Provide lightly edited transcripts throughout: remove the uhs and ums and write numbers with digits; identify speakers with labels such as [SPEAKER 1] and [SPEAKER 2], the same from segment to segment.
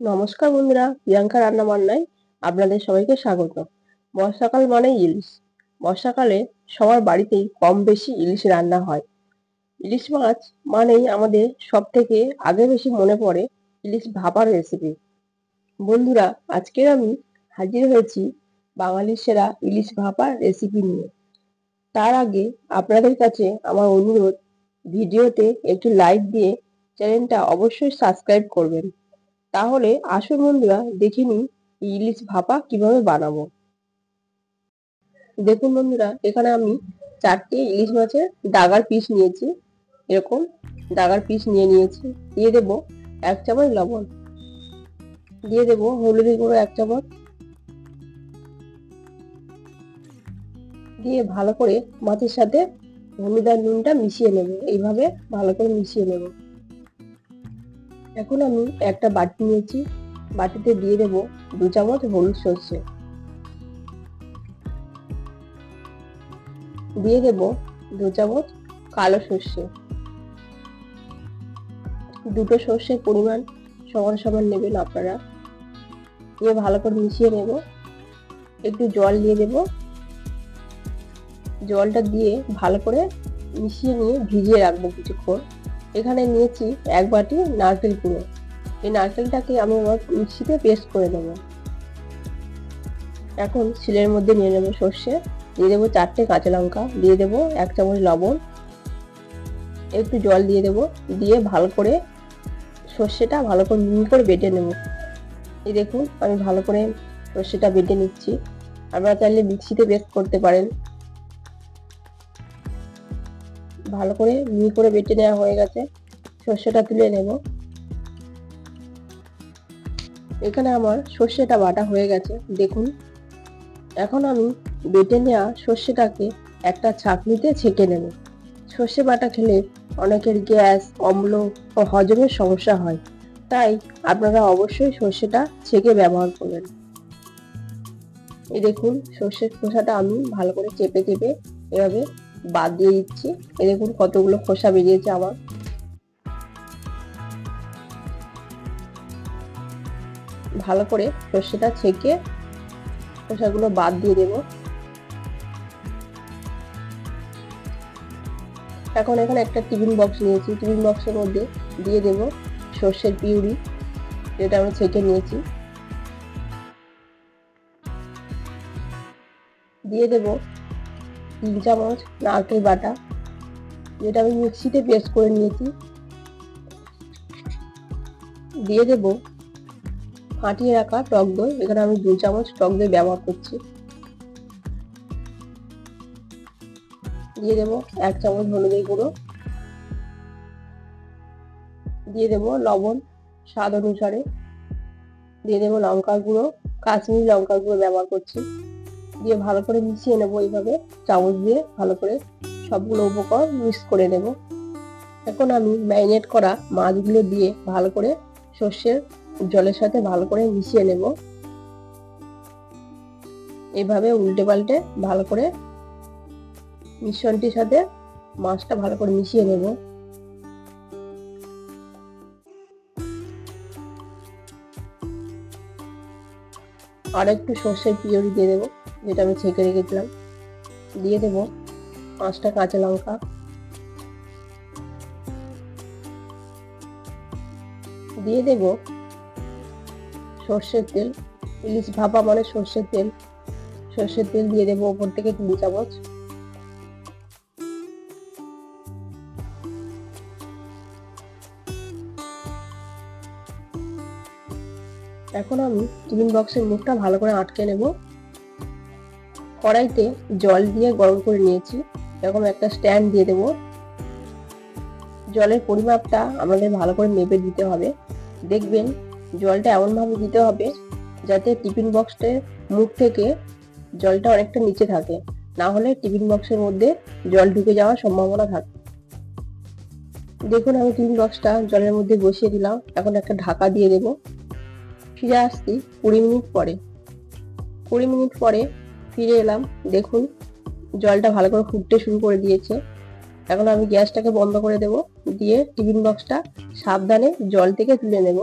[SPEAKER 1] নমস্কার বন্ধুরা, প্রিয়াঙ্কা রান্না বান্নায় আপনাদের সবাইকে স্বাগত। বর্ষাকাল মানে ইলিশ। বর্ষাকালে সবার বাড়িতেই কম বেশি ইলিশ রান্না হয়। ইলিশ মাছ মানেই আমাদের সব থেকে আগে বেশি মনে পড়ে ইলিশ ভাপার রেসিপি। বন্ধুরা, আজকে আমি হাজির হয়েছি বাঙালির সেরা ইলিশ ভাপার রেসিপি নিয়ে। তার আগে আপনাদের কাছে আমার অনুরোধ, ভিডিওতে একটু লাইক দিয়ে চ্যানেলটা অবশ্যই সাবস্ক্রাইব করবেন। তাহলে আসুন বন্ধুরা, দেখে নিই ইলিশ ভাপা কিভাবে বানাবো। দেখুন বন্ধুরা, এখানে আমি 4টে ইলিশ মাছের ডাগার পিস নিয়েছি। এরকম ডাগার পিস নিয়েছি। দিয়ে দেব 1 চামচ লবণ, দিয়ে দেব হলুদের গুঁড়ো 1 চামচ, দিয়ে ভালো করে মাছের সাথে হলুদ আর নুনটা মিশিয়ে নেব। এইভাবে ভালো করে মিশিয়ে নেব। এখন আমি একটা বাটি নিয়েছি, বাটিতে দিয়ে দেব 2 চামচ হলুদ সর্ষে, দিয়ে দেব 2 চামচ কালো সর্ষে। দুটো সর্ষের পরিমাণ সমান সমান নেবেন আপনারা। দিয়ে ভালো করে মিশিয়ে নেব। একটু জল দিয়ে দেব। জলটা দিয়ে ভালো করে মিশিয়ে নিয়ে ভিজিয়ে রাখবো কিছুক্ষণ। এখানে নিয়েছি 1 বাটি নারকেল কুড়ো। এই নারকেলটাকে আমি আবার মিক্সিতে পেস্ট করে নেব। এখন শিলের মধ্যে নিয়ে নেব সর্ষে, দিয়ে দেবো 4টে কাঁচা লঙ্কা, দিয়ে দেবো 1 চামচ লবণ, একটু জল দিয়ে দেব। দিয়ে ভালো করে সর্ষেটা ভালো করে মিহি করে বেটে নেব। এই দেখুন, আমি ভালো করে সর্ষেটা বেটে নিচ্ছি। আপনারা চাইলে মিক্সিতে পেস্ট করতে পারেন। ভালো করে মিহি করে বেটে নেওয়া হয়ে গেছে। সর্ষেটা তুলে নেব। এখানে আমার সর্ষেটা বাটা হয়ে গেছে, দেখুন। এখন আমি বেটে নেওয়া সর্ষেটাকে একটা ছাঁকনিতে ছেঁকে নেব। সর্ষে বাটা খেলে অনেকের গ্যাস, অম্ল ও হজমের সমস্যা হয়, তাই আপনারা অবশ্যই সর্ষেটা ছেঁকে ব্যবহার করবেন। এই দেখুন, সর্ষের খোসাটা আমি ভালো করে চেপে চেপে এভাবে বাদ দিয়ে দিচ্ছি। এই দেখুন কতগুলো খোসা বেরিয়েছে আমার। ভালো করে সর্ষেটা ছেঁকে খোসাগুলো বাদ দিয়ে দেব। এখন এখানে একটা টিফিন বক্স নিয়েছি। টিফিন বক্সের মধ্যে দিয়ে দেব সর্ষের পিউরি, যেটা আমি ছেঁকে নিয়েছি। দিয়ে দেব 3 চামচ নারকেল বাটা, যেটা আমি মিক্সিতে পেস্ট করে নিয়েছি। দিয়ে দেব ফাটিয়ে রাখা টক দই। এখানে আমি 2 চামচ টক দই ব্যবহার করছি। দিয়ে দেব 1 চামচ হলুদের গুঁড়ো, দিয়ে দেব লবণ স্বাদ অনুসারে, দিয়ে দেব লঙ্কার গুঁড়ো, কাশ্মীরি লঙ্কার গুঁড়ো ব্যবহার করছি। দিয়ে ভালো করে মিশিয়ে নেব। এইভাবে চামচ দিয়ে ভালো করে সবগুলো উপকরণ মিক্স করে নেব। এখন আমি ম্যারিনেট করা মাছগুলো দিয়ে ভালো করে সর্ষের জলের সাথে ভালো করে মিশিয়ে নেব। এইভাবে উল্টে পাল্টে ভালো করে মিশ্রণটির সাথে মাছটা ভালো করে মিশিয়ে নেব। আর একটু সর্ষের পিউরি দিয়ে দেবো, যেটা আমি ছেঁকে রেখেছিলাম। দিয়ে দেব 5টা কাঁচা লঙ্কা, দিয়ে দেব সর্ষের তেল। ইলিশ ভাপা মানে সর্ষের তেল। সর্ষের তেল দিয়ে দেবো ওপর থেকে 3 চামচ। এখন আমি টিফিন বক্সের মুখটা ভালো করে আটকে নেব। কড়াইতে জল দিয়ে গরম করে নিয়েছি। এরকম একটা স্ট্যান্ড দিয়ে দেব। জলের পরিমাপটা আমাদের ভালো করে মেপে দিতে হবে। দেখবেন জলটা এমনভাবে দিতে হবে যাতে টিফিন বক্সের মুখ থেকে জলটা অনেকটা নিচে থাকে, না হলে টিফিন বক্সের মধ্যে জল ঢুকে যাওয়ার সম্ভাবনা থাকে। দেখুন, আমি টিফিন বক্সটা জলের মধ্যে বসিয়ে দিলাম। এখন একটা ঢাকা দিয়ে দেব। ফিরে আসছি 20 মিনিট পরে। 20 মিনিট পরে ফিরে এলাম। দেখুন, জলটা ভালো করে ফুটতে শুরু করে দিয়েছে। এখন আমি গ্যাসটাকে বন্ধ করে দেব। দিয়ে টিফিন বক্সটা সাবধানে জল থেকে তুলে নেব।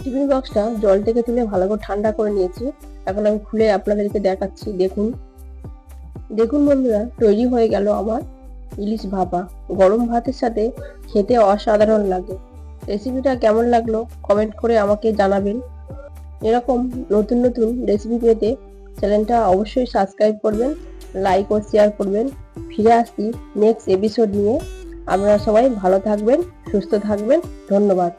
[SPEAKER 1] টিফিন বক্সটা জল থেকে তুলে ভালো করে ঠান্ডা করে নিয়েছি। এখন আমি খুলে আপনাদেরকে দেখাচ্ছি। দেখুন দেখুন বন্ধুরা, তৈরি হয়ে গেল আমার ইলিশ ভাপা। গরম ভাতের সাথে খেতে অসাধারণ লাগে। রেসিপিটা কেমন লাগলো কমেন্ট করে আমাকে জানাবেন। এরকম নতুন নতুন রেসিপি পেতে চ্যানেলটা অবশ্যই সাবস্ক্রাইব করবেন, লাইক ও শেয়ার করবেন। ফিরে আসছি নেক্সট এপিসোড নিয়ে। আপনারা সবাই ভালো থাকবেন, সুস্থ থাকবেন। ধন্যবাদ।